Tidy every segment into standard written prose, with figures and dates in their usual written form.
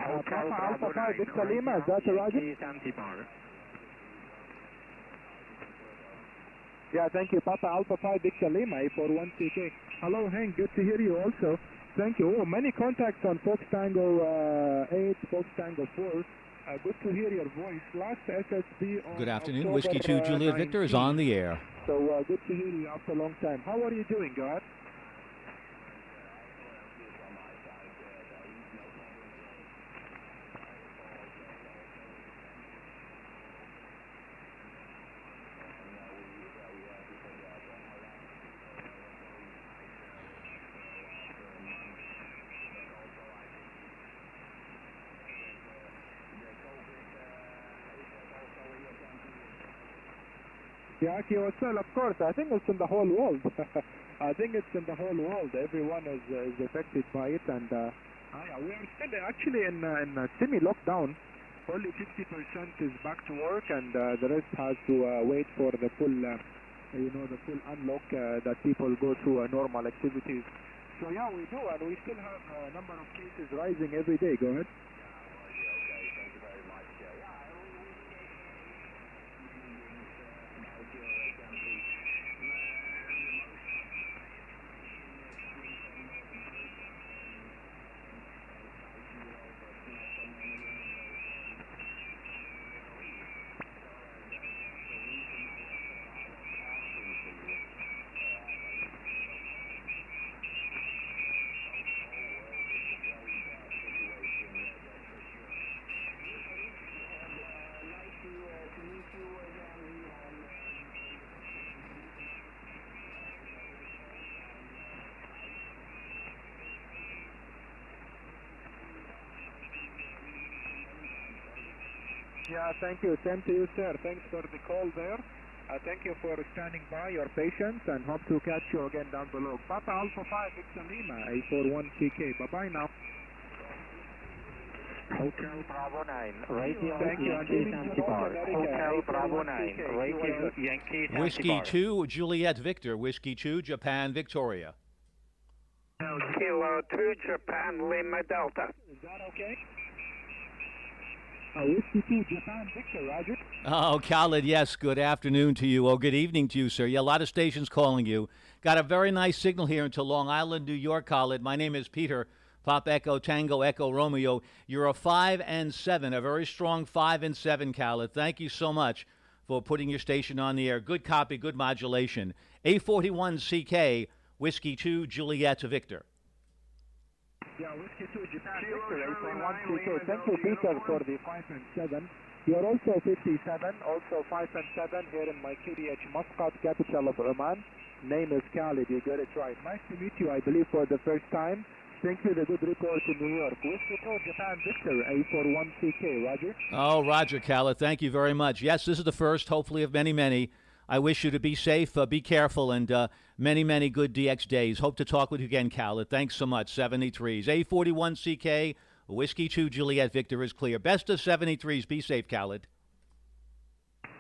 Papa Alpha 5 Victor Lima, is that Roger? Yeah, thank you. Papa Alpha 5 Victor Lima, A41CK. Hello, Hank, good to hear you also. Thank you. Oh, many contacts on Fox Tango 8, Fox Tango 4. Good to hear your voice. Last SSB on Good afternoon. October, Whiskey 2 Juliet Victor is on the air. So good to hear you after a long time. How are you doing, God? Yeah, QSL, of course. I think it's in the whole world. I think it's in the whole world. Everyone is affected by it, and we are still actually in semi-lockdown. Only 50% is back to work, and the rest has to wait for the full, the full unlock that people go to normal activities. So yeah, we do, and we still have a number of cases rising every day. Go ahead. Yeah, thank you. Same to you, sir. Thanks for the call there. Thank you for standing by, your patience, and hope to catch you again down below. Papa Alpha 5 Victor Lima, A41CK. Bye-bye now. Hotel Bravo 9, radio Thank you. Yankee Zanzibar. Hotel Bravo 9, radio Yankee Zanzibar. Whiskey 2 Juliet Victor. Whiskey 2 Japan Victoria. Kilo 2 Japan Lima Delta. Is that okay? Whiskey 2 Japan Victor, Roger. Oh, Khalid, yes. Good afternoon to you. Oh, good evening to you, sir. Yeah, a lot of stations calling you. Got a very nice signal here into Long Island, New York, Khalid. My name is Peter. Pop Echo Tango Echo Romeo. You're a 5 and 7, a very strong 5 and 7, Khalid. Thank you so much for putting your station on the air. Good copy, good modulation. A41CK, Whiskey 2 Juliet Victor. Yeah, Whiskey 2 Japan Victor, A41CK. Thank you, Peter, for the 5 and 7. You're also 57, also 5 and 7 here in my QDH Muscat, capital of Oman. Name is Khalid, you got it right. Nice to meet you, I believe, for the first time. Thank you, the good report in New York. Whiskey 2 Japan Victor, A41CK. Roger? Oh, Roger, Khalid. Thank you very much. Yes, this is the first, hopefully, of many, many. I wish you to be safe, be careful, and many, many good DX days. Hope to talk with you again, Khalid. Thanks so much. 73s. A41CK, Whiskey 2 Juliet Victor is clear. Best of 73s. Be safe, Khalid.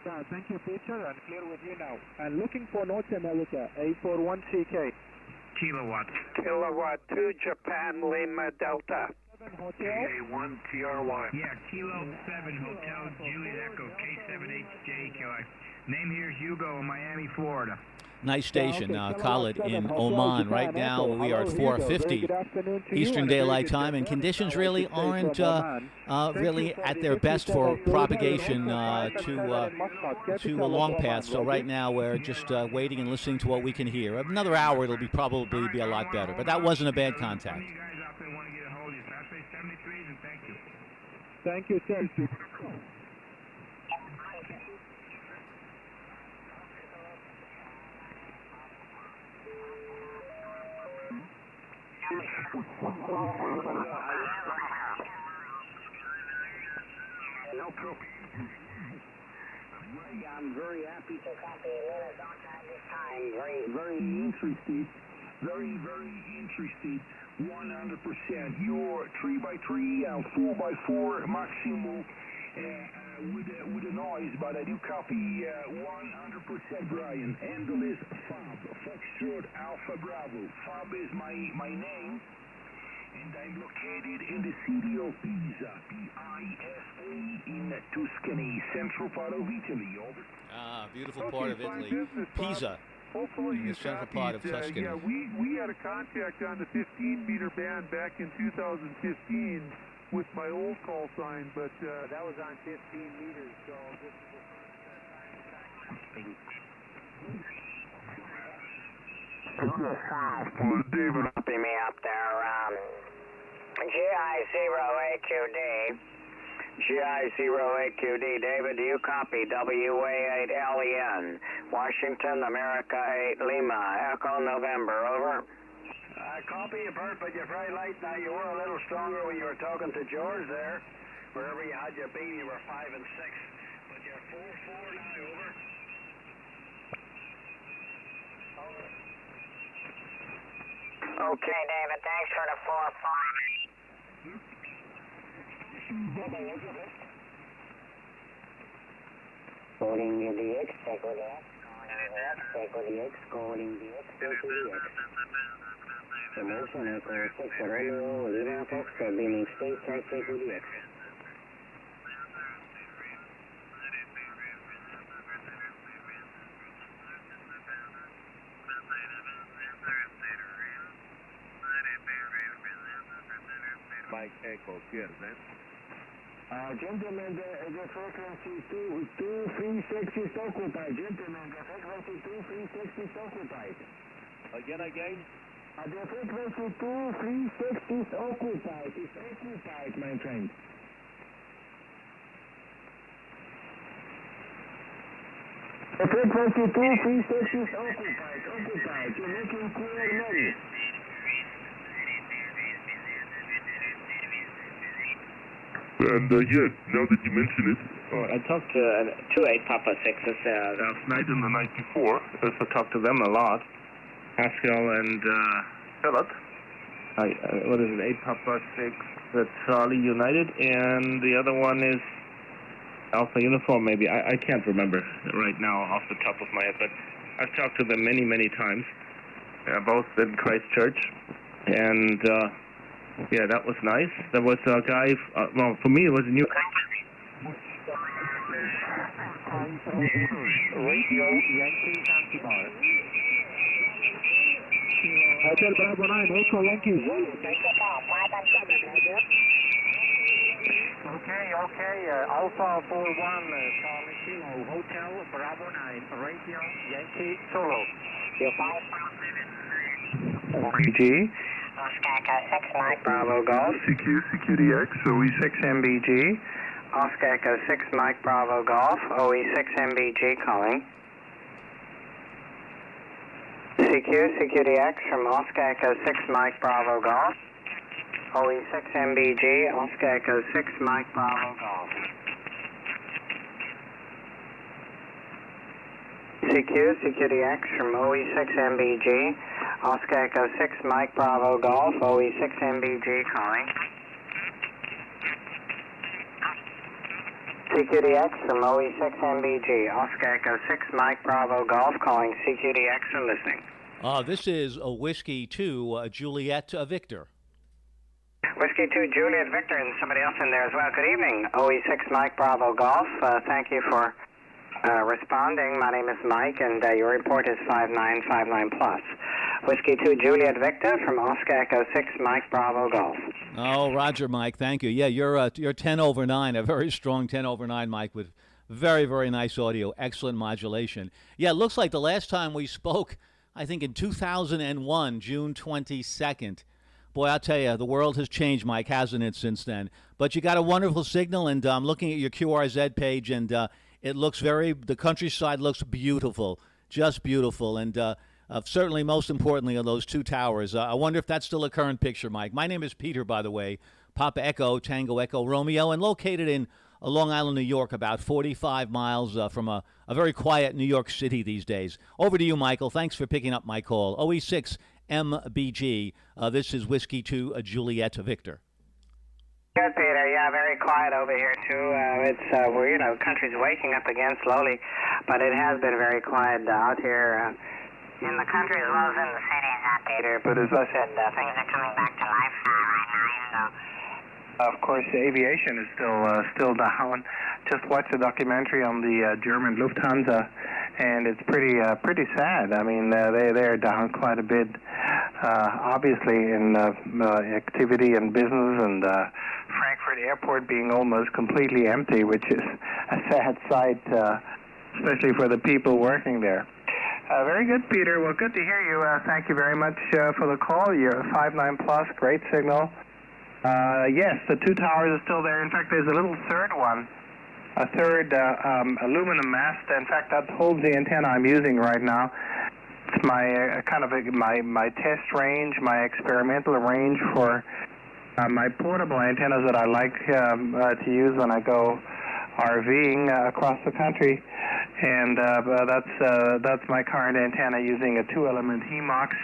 Yeah, thank you, Peter, and clear with you now. And looking for North America, A41CK. Kilowatt 2 Japan Lima Delta. 7 Hotel. A1 TR1. Yeah, Kilo 7 Hotel Juliet Echo K7HJ. Name here is Hugo in Miami, Florida. Nice station, Okay, Khalid in Oman. Right now we are at 4:50 Eastern Daylight Time, and conditions really aren't really at their best for propagation to a long path. So right now we're just waiting and listening to what we can hear. Another hour it'll probably be a lot better, but that wasn't a bad contact. You guys out there want to get a hold of you. So I say 73s and thank you. Thank you, sir. I'm very happy to copy Atlanta contact this time. Very interested. Very interested. 100%. Your 3x3 and 4x4 maximum with a noise, but I do copy 100%, Brian. Endless Fab, Foxtrot Alpha Bravo. Fab is my name. and I'm located in the city of Pisa, P-I-S-A, in Tuscany, central part of Italy. Over. Ah, beautiful part of fine Italy. business, Bob. Pisa, Hopefully in the you central copied, part of Tuscany. Yeah, we had a contact on the 15-meter band back in 2015 with my old call sign, but that was on 15 meters, so this is the David. Copy me up there. GI08QD. GI08QD. David, do you copy? WA8LEN. Washington, America 8 Lima. Echo November. Over. I copy you, Bert, but you're very late now. You were a little stronger when you were talking to George there. Wherever you had your beam, you were 5 and 6. But you're 4-4 now. Over. Okay, David, thanks for the 4-5. Calling the X, echo the X, echo the X, calling the X, echo the X. Promotion echo 6 Romeo, Lima Foxtrot, beaming space type, echo the X. Mike Echo, yes, man. Gentlemen, the frequency 236 is occupied. Gentlemen, the frequency 236 is occupied. Again? The frequency 236 is occupied. It's occupied, my friend. The frequency 236 is occupied. You're making clear noise. And yeah, now that you mention it, I talked to 28 Papa 6s last night and the night before, I talked to them a lot. Pascal and Philip. What is it, 8 Papa 6, that's Charlie United, and the other one is Alpha Uniform, maybe. I can't remember right now off the top of my head, but I've talked to them many, many times, both in Christchurch, and yeah, that was nice. There was a guy, well, for me it was a new... Radio Yankee Zanzibar. Hotel Bravo 9, Echo Yankee. Okay, Alpha 41, Charlie Kilo, Hotel Bravo 9, Radio Yankee Solo. BG. Oscar Echo 6 Mike Bravo Golf. CQ, CQDX, OE6 MBG. Oscar Echo 6 Mike Bravo Golf. OE6 MBG calling. CQ, CQDX from Oscar Echo 6 Mike Bravo Golf. OE6 MBG, Oscar Echo 6 Mike Bravo Golf. CQ, CQDX from OE6 MBG, Oscar Echo 6 Mike Bravo Golf, OE6 MBG calling. CQDX from OE6 MBG, Oscar Echo 6 Mike Bravo Golf calling CQDX and listening. This is a Whiskey 2 Juliet Victor. Whiskey 2 Juliet Victor and somebody else in there as well. Good evening, OE6 Mike Bravo Golf. Thank you for responding. My name is Mike, and your report is 5959 plus. Whiskey 2 Juliet Victor from Oscar Echo 6 Mike Bravo Golf. Oh, Roger, Mike. Thank you. Yeah, you're 10 over 9, a very strong 10 over 9, Mike, with very, very nice audio, excellent modulation. Yeah, it looks like the last time we spoke, I think in 2001, June 22nd. Boy, I'll tell you, the world has changed, Mike, hasn't it, since then? But you got a wonderful signal, and I'm looking at your QRZ page, and it looks the countryside looks beautiful, just beautiful, and certainly most importantly are those two towers. I wonder if that's still a current picture, Mike. My name is Peter, by the way, Papa Echo, Tango Echo Romeo, and located in Long Island, New York, about 45 miles from a very quiet New York City these days. Over to you, Michael. Thanks for picking up my call. OE6 MBG. This is Whiskey 2 Juliet Victor. Good, Peter. Yeah, very quiet over here, too. It's, we're, country's waking up again slowly, but it has been very quiet out here in the country as well as in the cities, Peter. But as I said, things are coming back to life right Of course, aviation is still down. Just watched a documentary on the German Lufthansa, and it's pretty sad. I mean, they're down quite a bit, obviously in activity and business, and Frankfurt Airport being almost completely empty, which is a sad sight, especially for the people working there. Very good, Peter. Well, good to hear you. Thank you very much for the call. You're 5.9 plus, great signal. Yes, the two towers are still there. In fact, there's a little third one, a third aluminum mast. In fact, that holds the antenna I'm using right now. It's my my test range, my experimental range for my portable antennas that I like to use when I go RVing across the country. And that's my current antenna using a 2-element HEMOX,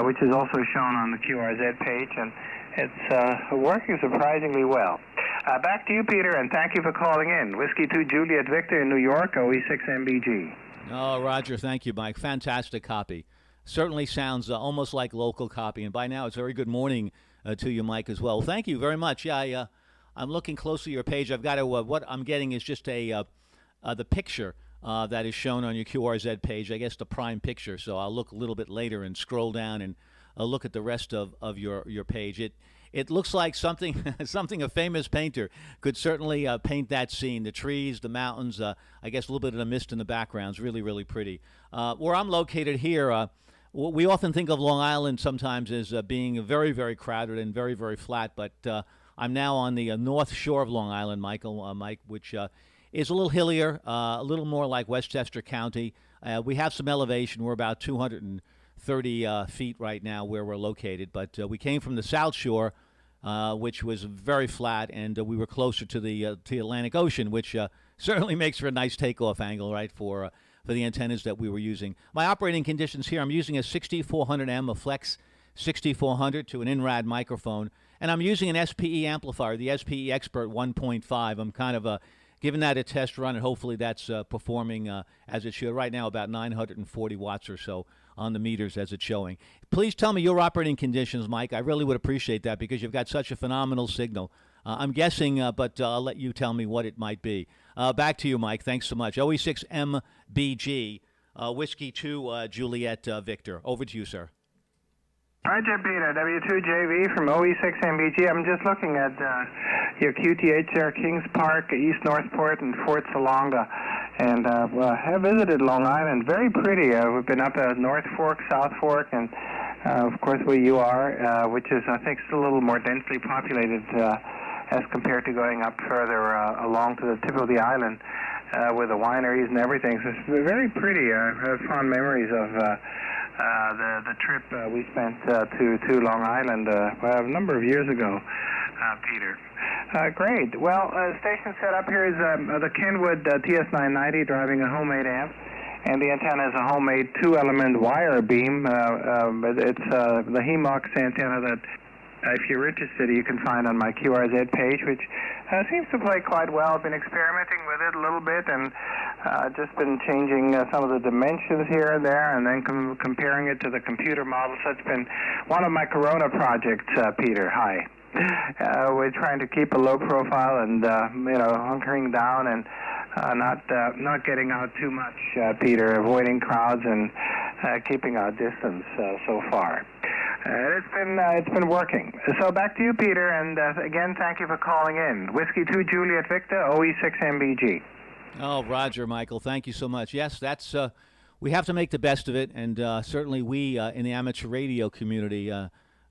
which is also shown on the QRZ page, and it's working surprisingly well. Back to you, Peter, and thank you for calling in. Whiskey 2 Juliet Victor in New York, OE6MBG. Oh, Roger, thank you, Mike. Fantastic copy. Certainly sounds almost like local copy, and by now it's a very good morning to you, Mike, as well. Thank you very much. Yeah, I'm looking closely at your page. I've got to, what I'm getting is just the picture that is shown on your QRZ page, I guess the prime picture, so I'll look a little bit later and scroll down and look at the rest of your page. It looks like something a famous painter could certainly paint that scene. The trees, the mountains, I guess a little bit of the mist in the background is really, really pretty. Where I'm located here, we often think of Long Island sometimes as being very, very crowded and very, very flat, but I'm now on the north shore of Long Island, Mike, which is a little hillier, a little more like Westchester County. We have some elevation. We're about 230 feet right now where we're located, but we came from the South Shore, which was very flat, and we were closer to the Atlantic Ocean, which certainly makes for a nice takeoff angle, right, for the antennas that we were using. My operating conditions here, I'm using a 6400M, a Flex 6400 to an INRAD microphone, and I'm using an SPE amplifier, the SPE Expert 1.5. I'm kind of giving that a test run, and hopefully that's performing as it should. Right now, about 940 watts or so on the meters as it's showing. Please tell me your operating conditions, Mike. I really would appreciate that because you've got such a phenomenal signal. I'm guessing, but I'll let you tell me what it might be. Back to you, Mike. Thanks so much. OE6MBG, Whiskey 2 Juliet Victor. Over to you, sir. Roger, Peter. W2JV from OE6MBG. I'm just looking at your QTH there, Kings Park, East Northport, and Fort Salonga. And have visited Long Island. Very pretty. We've been up at North Fork, South Fork, and of course where you are, which is, I think, still a little more densely populated as compared to going up further along to the tip of the island with the wineries and everything. So it's very pretty. I have fond memories of the trip we spent to Long Island a number of years ago, Peter. Great. Well, station setup here is the Kenwood TS990 driving a homemade amp, and the antenna is a homemade 2-element wire beam. It's the HEMOX antenna that, if you're interested, you can find on my QRZ page, which seems to play quite well. I've been experimenting with it a little bit and just been changing some of the dimensions here and there, and then comparing it to the computer model. So it's been one of my Corona projects, Peter. Hi. We're trying to keep a low profile and hunkering down and not getting out too much, Peter, avoiding crowds and keeping our distance so far. It's been working. So back to you, Peter, and again, thank you for calling in. Whiskey 2 Juliet Victor, OE6MBG. Oh, Roger, Michael, thank you so much. Yes, that's we have to make the best of it, and certainly we in the amateur radio community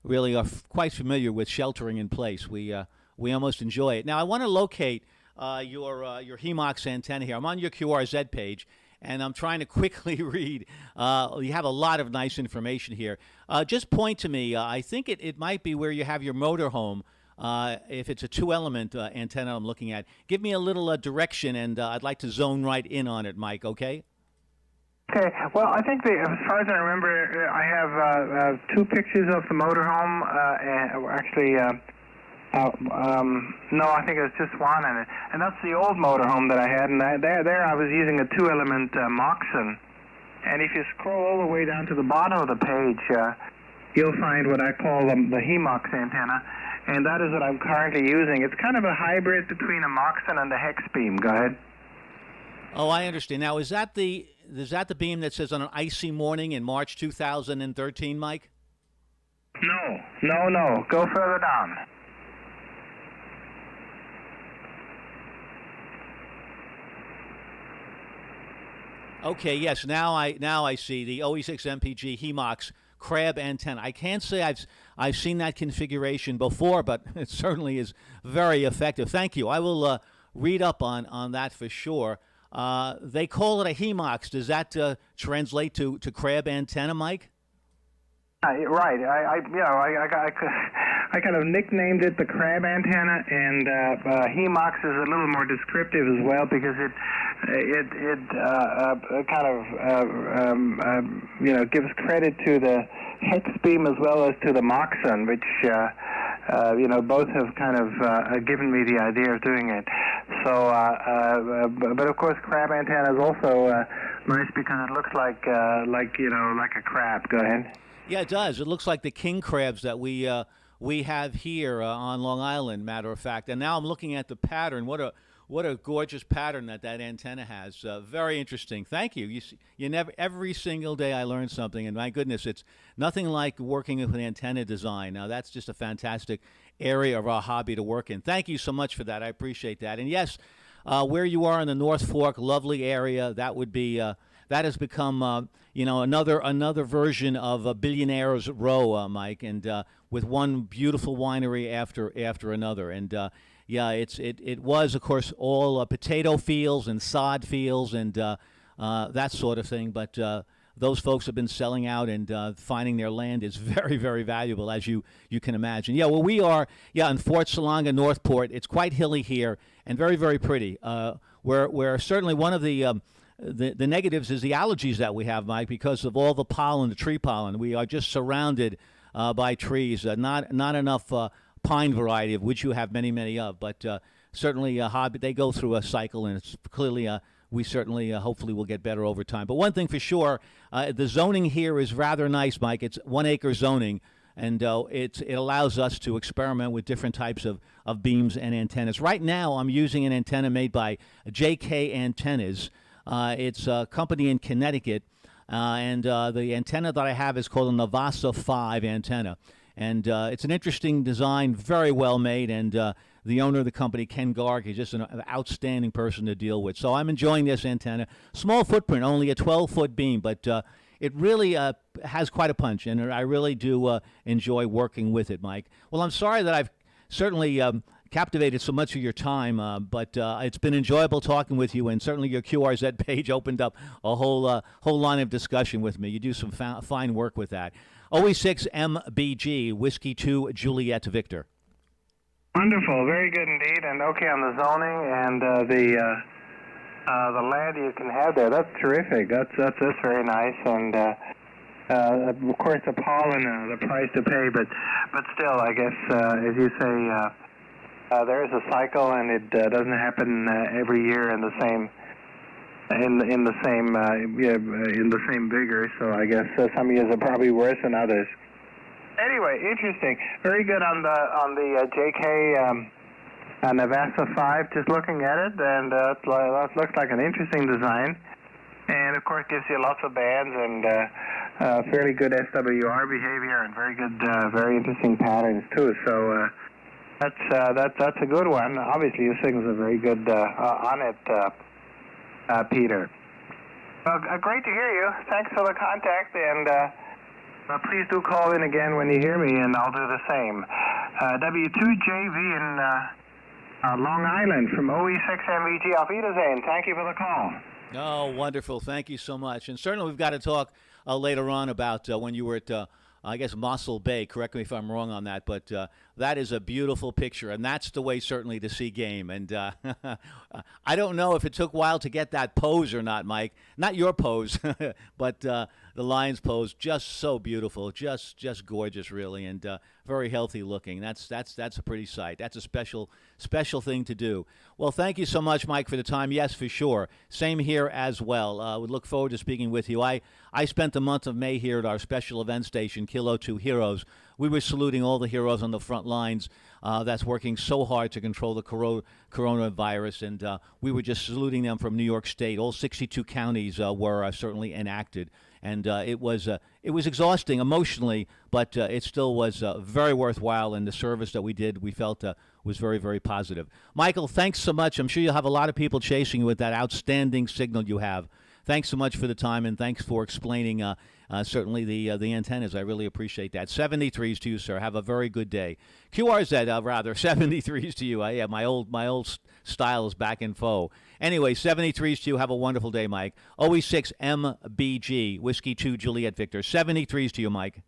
really are quite familiar with sheltering in place. We almost enjoy it. Now, I want to locate your HEMOX antenna here. I'm on your QRZ page, and I'm trying to quickly read. You have a lot of nice information here. Just point to me. I think it might be where you have your motorhome. If it's a 2-element antenna I'm looking at. Give me a little direction, and I'd like to zone right in on it, Mike, okay? Okay. Well, I think as far as I remember, I have 2 pictures of the motorhome. No, I think it was just one, and that's the old motorhome that I had. And there I was using a 2-element Moxon. And if you scroll all the way down to the bottom of the page, you'll find what I call the HEMOX antenna, and that is what I'm currently using. It's kind of a hybrid between a Moxon and a hex beam. Go ahead. Oh, I understand. Now, is that the beam that says on an icy morning in March 2013, Mike? No. Go further down. Okay, yes. Now I see the OE6 MPG HEMOX crab antenna. I can't say I've seen that configuration before, but it certainly is very effective. Thank you. I will read up on that for sure. They call it a HEMOX. Does that translate to crab antenna, Mike? Right. I kind of nicknamed it the crab antenna, and HEMOX is a little more descriptive as well because it kind of gives credit to the hex beam as well as to the Moxon, which both have kind of given me the idea of doing it. So, but of course, crab antenna is also nice because it looks like a crab. Go ahead. Yeah, it does. It looks like the king crabs that we have here on Long Island. Matter of fact, and now I'm looking at the pattern. What a gorgeous pattern that antenna has. Very interesting. Thank you. You never every single day I learn something, and my goodness, it's nothing like working with an antenna design. Now that's just a fantastic area of our hobby to work in. Thank you so much for that. I appreciate that. And yes, where you are in the North Fork, lovely area. That would be. That has become, another version of a Billionaires Row, Mike, and with one beautiful winery after another. And it was, of course, all potato fields and sod fields and that sort of thing. But those folks have been selling out and finding their land is very, very valuable, as you can imagine. Yeah, well, we are, in Fort Salonga, Northport. It's quite hilly here and very, very pretty. We're certainly one of the negatives is the allergies that we have, Mike, because of all the pollen, the tree pollen. We are just surrounded by trees, not enough pine variety, of which you have many, many of. But certainly, they go through a cycle, and it's clearly we certainly, hopefully, will get better over time. But one thing for sure, the zoning here is rather nice, Mike. It's 1 acre zoning, and it allows us to experiment with different types of beams and antennas. Right now, I'm using an antenna made by JK Antennas. It's a company in Connecticut, and the antenna that I have is called a Navasa 5 antenna. And it's an interesting design, very well made, and the owner of the company, Ken Garg, is just an outstanding person to deal with. So I'm enjoying this antenna. Small footprint, only a 12-foot beam, but it really has quite a punch, and I really do enjoy working with it, Mike. Well, I'm sorry that I've certainly captivated so much of your time, but it's been enjoyable talking with you, and certainly your QRZ page opened up a whole line of discussion with me. You do some fine work with that. OE6 MBG, Whiskey 2 Juliet Victor. Wonderful, very good indeed, and okay on the zoning and the land you can have there. That's terrific. That's very nice, and of course the pollen, the price to pay, but still, I guess as you say. There is a cycle, and it doesn't happen every year in the same vigor. So I guess some years are probably worse than others. Anyway, interesting. Very good on the JK Navasa 5. Just looking at it, and that looks like an interesting design, and of course gives you lots of bands and fairly good SWR behavior and very good, very interesting patterns too. So. That's a good one. Obviously, your signals are very good on it, Peter. Well, great to hear you. Thanks for the contact, and please do call in again when you hear me, and I'll do the same. W2JV in Long Island from OE6MBG. Auf Wiedersehen. Thank you for the call. Oh, wonderful. Thank you so much. And certainly we've got to talk later on about when you were at I guess Mossel Bay. Correct me if I'm wrong on that, but that is a beautiful picture, and that's the way certainly to see game. And I don't know if it took a while to get that pose or not, Mike. Not your pose, but the lion's pose, just so beautiful, just gorgeous, really, and very healthy looking. That's a pretty sight. That's a special thing to do. Well, thank you so much, Mike, for the time. Yes, for sure. Same here as well. We look forward to speaking with you. I spent the month of May here at our special event station, Kilo 2 Heroes. We were saluting all the heroes on the front lines that's working so hard to control the coronavirus, and we were just saluting them from New York State. All 62 counties were certainly enacted, and it was exhausting emotionally, but it still was very worthwhile, and the service that we did, we felt was very, very positive. Michael, thanks so much. I'm sure you'll have a lot of people chasing you with that outstanding signal you have. Thanks so much for the time, and thanks for explaining certainly the antennas. I really appreciate that. 73s to you, sir. Have a very good day. QRZ, rather, 73s to you. Yeah, my old style is back in faux. Anyway, 73s to you. Have a wonderful day, Mike. OE6 MBG, Whiskey 2 Juliet Victor. 73s to you, Mike.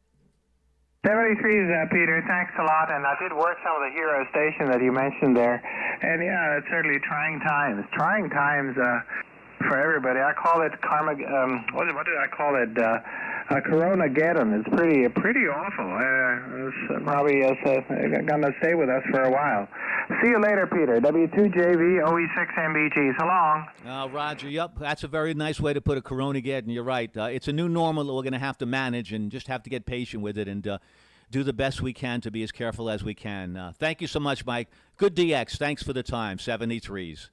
73s, Peter. Thanks a lot. And I did work some of the hero station that you mentioned there. And yeah, it's certainly trying times. Trying times for everybody. I call it karma. What did I call it? Coronageddon. It's pretty awful. It's probably going to stay with us for a while. See you later, Peter. W2JV OE6MBG. So long. Roger. Yep, that's a very nice way to put a Coronageddon. You're right. It's a new normal that we're going to have to manage, and just have to get patient with it and do the best we can to be as careful as we can. Thank you so much, Mike. Good DX. Thanks for the time. 73s.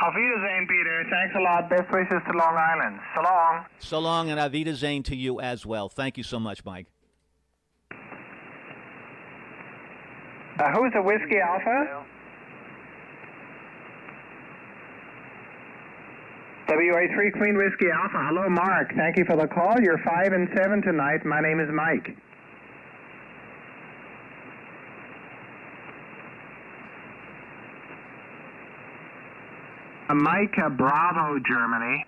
Auf Wiedersehen, Peter. Thanks a lot. Best wishes to Long Island. So long. So long, and Auf Wiedersehen to you as well. Thank you so much, Mike. Who's the Whiskey Alpha? WA3 Queen Whiskey Alpha. Hello, Mark. Thank you for the call. You're 5 and 7 tonight. My name is Mike. Mike, Bravo, Germany.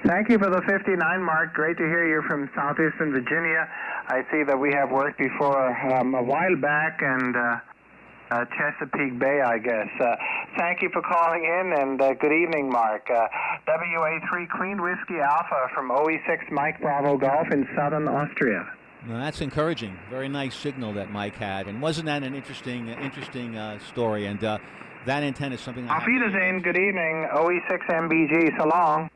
Thank you for the 59, Mark. Great to hear you're from southeastern Virginia. I see that we have worked before a while back, and Chesapeake Bay, I guess. Thank you for calling in, and good evening, Mark. WA3 Queen Whiskey Alpha from OE6 Mike Bravo Golf in southern Austria. Well, that's encouraging. Very nice signal that Mike had, and wasn't that an interesting story? And that antenna is something. Auf Wiedersehen. Good evening. OE6 MBG. So long.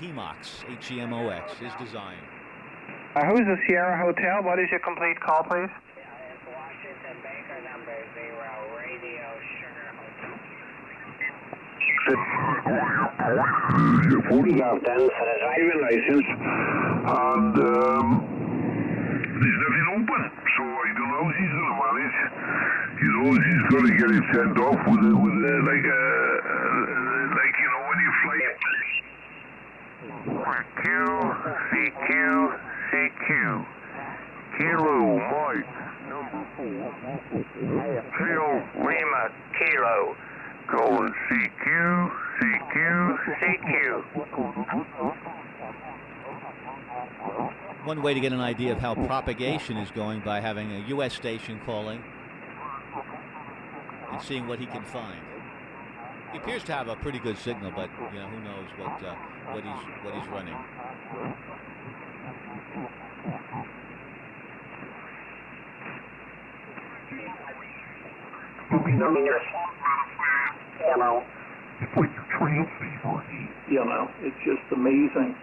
HEMOX, HEMOX, his design. Who's the Sierra Hotel? What is your complete call, please? It's Washington Baker, number 0, Radio Sugar Hotel. 40 out then for the driving license, and there's nothing open, so I don't know how he's going to manage. You know, he's got to get it sent off with like when you fly. CQ. Kilo Mike, number 4. Kilo Lima Kilo. Going CQ. One way to get an idea of how propagation is going by having a U.S. station calling and seeing what he can find. He appears to have a pretty good signal, but who knows what he's running. It's just amazing.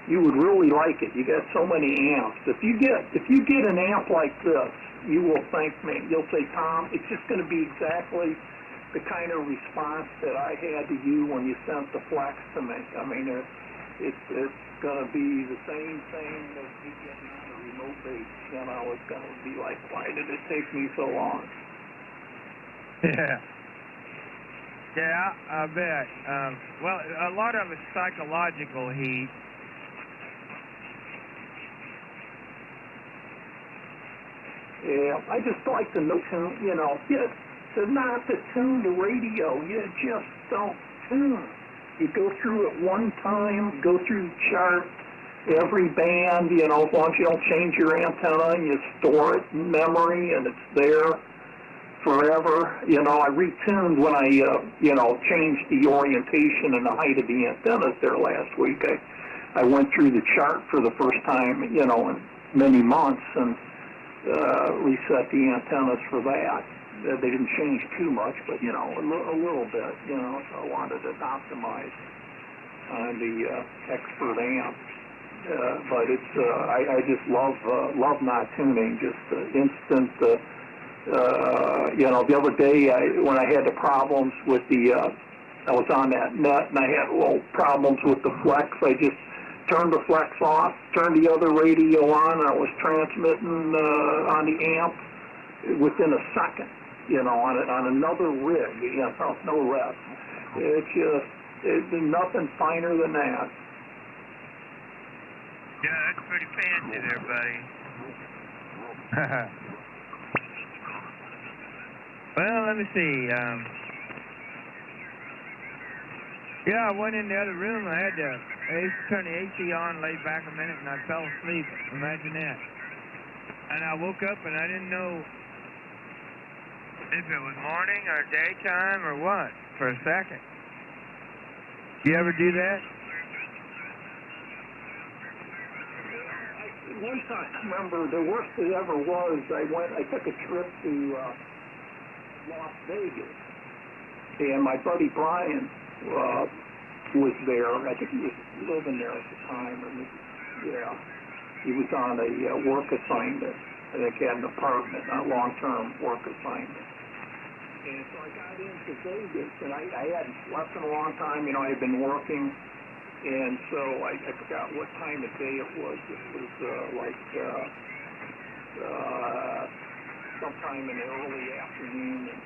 You would really like it. You got so many amps. If you get an amp like this, you will thank me. You'll say, Tom, it's just going to be exactly the kind of response that I had to you when you sent the Flex to me. I mean, it's going to be the same thing that you get on a remote base. It's going to be like, why did it take me so long? Yeah, I bet. Well, a lot of it's psychological heat. Yeah, I just like the notion, not to tune the radio. You just don't tune. You go through it one time, go through the chart, every band, as long as you don't change your antenna, and you store it in memory, and it's there. forever. You know, I retuned when I, you know, changed the orientation and the height of the antennas there last week. I went through the chart for the first time, you know, in many months and reset the antennas for that. They didn't change too much, but, you know, a little bit, you know, so I wanted to optimize on the expert amp. But it's, I just love not tuning, just instant, you know, the other day when I had the problems with the, I was on that net and I had little problems with the flex. I just turned the flex off, turned the other radio on, and I was transmitting on the amp within a second, you know, on another rig, you know, no rest. It's just, it's nothing finer than that. Yeah, that's pretty fancy there, buddy. Well, let me see. Yeah, I went in the other room. I used to turn the AC on, laid back a minute, and I fell asleep. Imagine that. And I woke up, and I didn't know if it was morning or daytime or what for a second. You ever do that? One time, I remember the worst it ever was, I took a trip to Las Vegas, and my buddy Brian was there. I think he was living there at the time, or maybe, yeah, he was on a work assignment. I think he had an apartment, not long-term work assignment. And so I got into Vegas, and I hadn't slept in a long time. You know, I had been working. And so I forgot what time of day it was. It was sometime in the early afternoon. And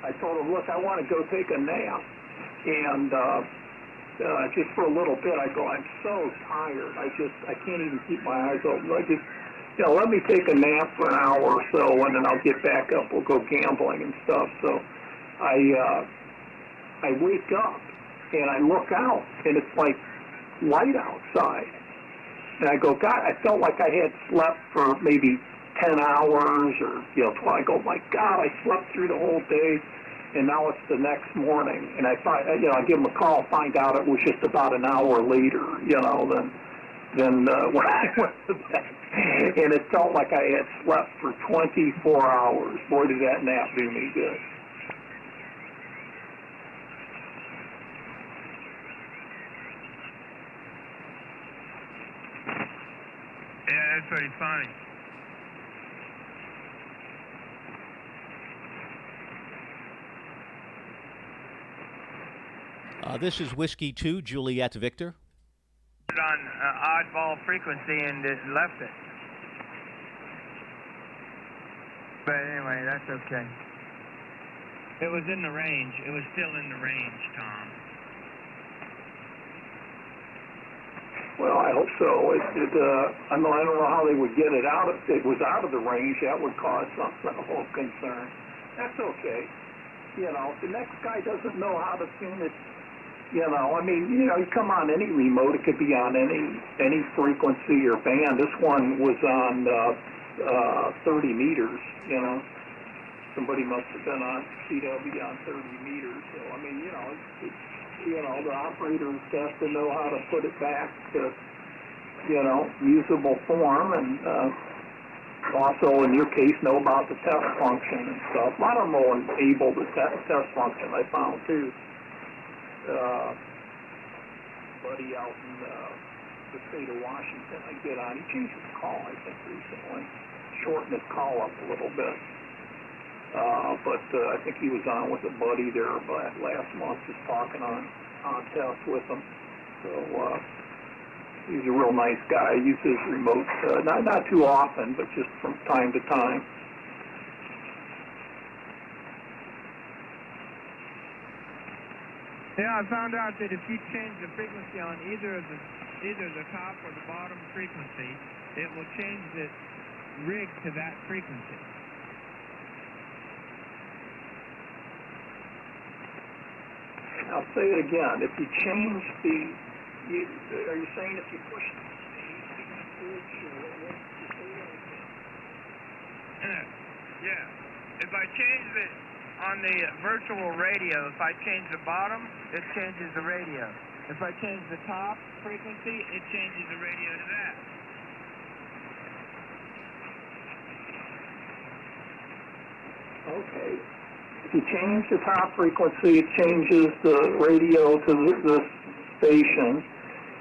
I told him, look, I want to go take a nap. And just for a little bit, I go, I'm so tired. I can't even keep my eyes open. I just, you know, let me take a nap for an hour or so, and then I'll get back up. We'll go gambling and stuff. So I wake up. And I look out, and it's like light outside. And I go, God, I felt like I had slept for maybe 10 hours or, you know, 12. I go, my God, I slept through the whole day, and now it's the next morning. And I find, you know, I give them a call, find out it was just about an hour later, you know, than when I went to bed. And it felt like I had slept for 24 hours. Boy, did that nap do me good. Yeah, that's pretty funny. This is Whiskey 2, Juliet Victor. On oddball frequency and it left it. But anyway, that's okay. It was in the range. It was still in the range, Tom. Well, I hope so. I don't know how they would get it out. If it was out of the range, that would cause some level of concern. That's okay. You know, if the next guy doesn't know how to tune it, you know, I mean, you know, you come on any remote, it could be on any frequency or band. This one was on 30 meters, you know. Somebody must have been on CW on 30 meters. So, I mean, you know, you know, the operators have to know how to put it back to, you know, usable form, and also, in your case, know about the test function and stuff. A lot of them will enable the test function, I found, too. Buddy out in the state of Washington, I get on. He changed his call, I think, recently. Shortened his call up a little bit. But I think he was on with a buddy there last month, just talking on test with him. So he's a real nice guy. He uses remote, not too often, but just from time to time. Yeah, I found out that if you change the frequency on either the top or the bottom frequency, it will change the rig to that frequency. I'll say it again. If you change are you saying if you push the switch or what? Yeah. If I change it on the virtual radio, if I change the bottom, it changes the radio. If I change the top frequency, it changes the radio to that. Okay. If you change the top frequency, it changes the radio to the station.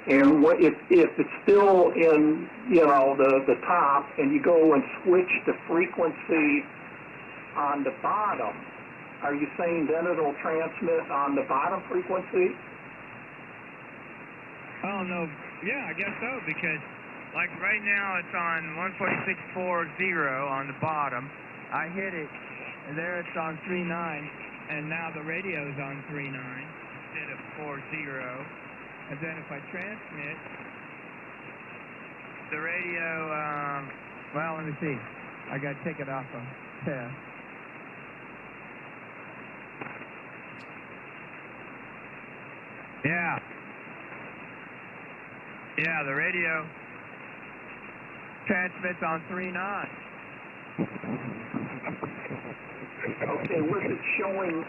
And if it's still in, the top, and you go and switch the frequency on the bottom, are you saying then it'll transmit on the bottom frequency? Oh, no. Yeah, I guess so, because, like, right now it's on 146.40 on the bottom. I hit it, and there it's on 3.9, and now the radio's on 3.9 instead of 40. And then if I transmit, the radio, well, let me see. I got to take it off a test. Yeah. Yeah, the radio transmits on 3.9. Okay, what's it showing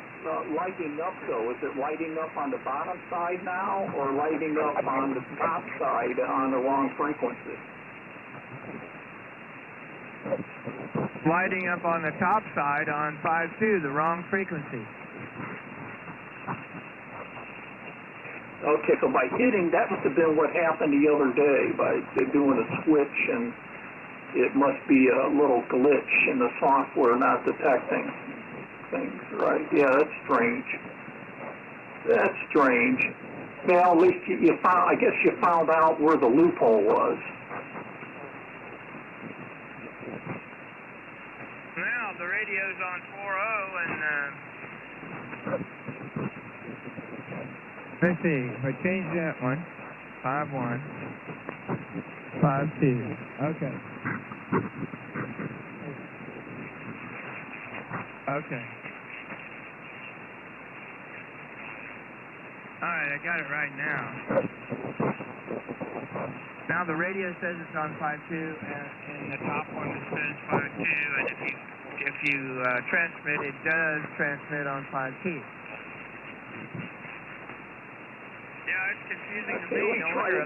lighting up, though? Is it lighting up on the bottom side now, or lighting up on the top side on the wrong frequency? Lighting up on the top side on 5.2, the wrong frequency. Okay, so by hitting, that must have been what happened the other day, by doing a switch, and it must be a little glitch in the software not detecting things, right? Yeah, that's strange. That's strange. Well, at least you found, I guess you found out where the loophole was. Well, the radio's on 4.0, and let's see, if I change that one, 5.1, 5.2, okay. Okay. Alright, I got it right now. Now the radio says it's on 5.2, and the top one it says 5.2, and if you transmit, it does transmit on 5.2. Yeah, it's confusing to me. I wonder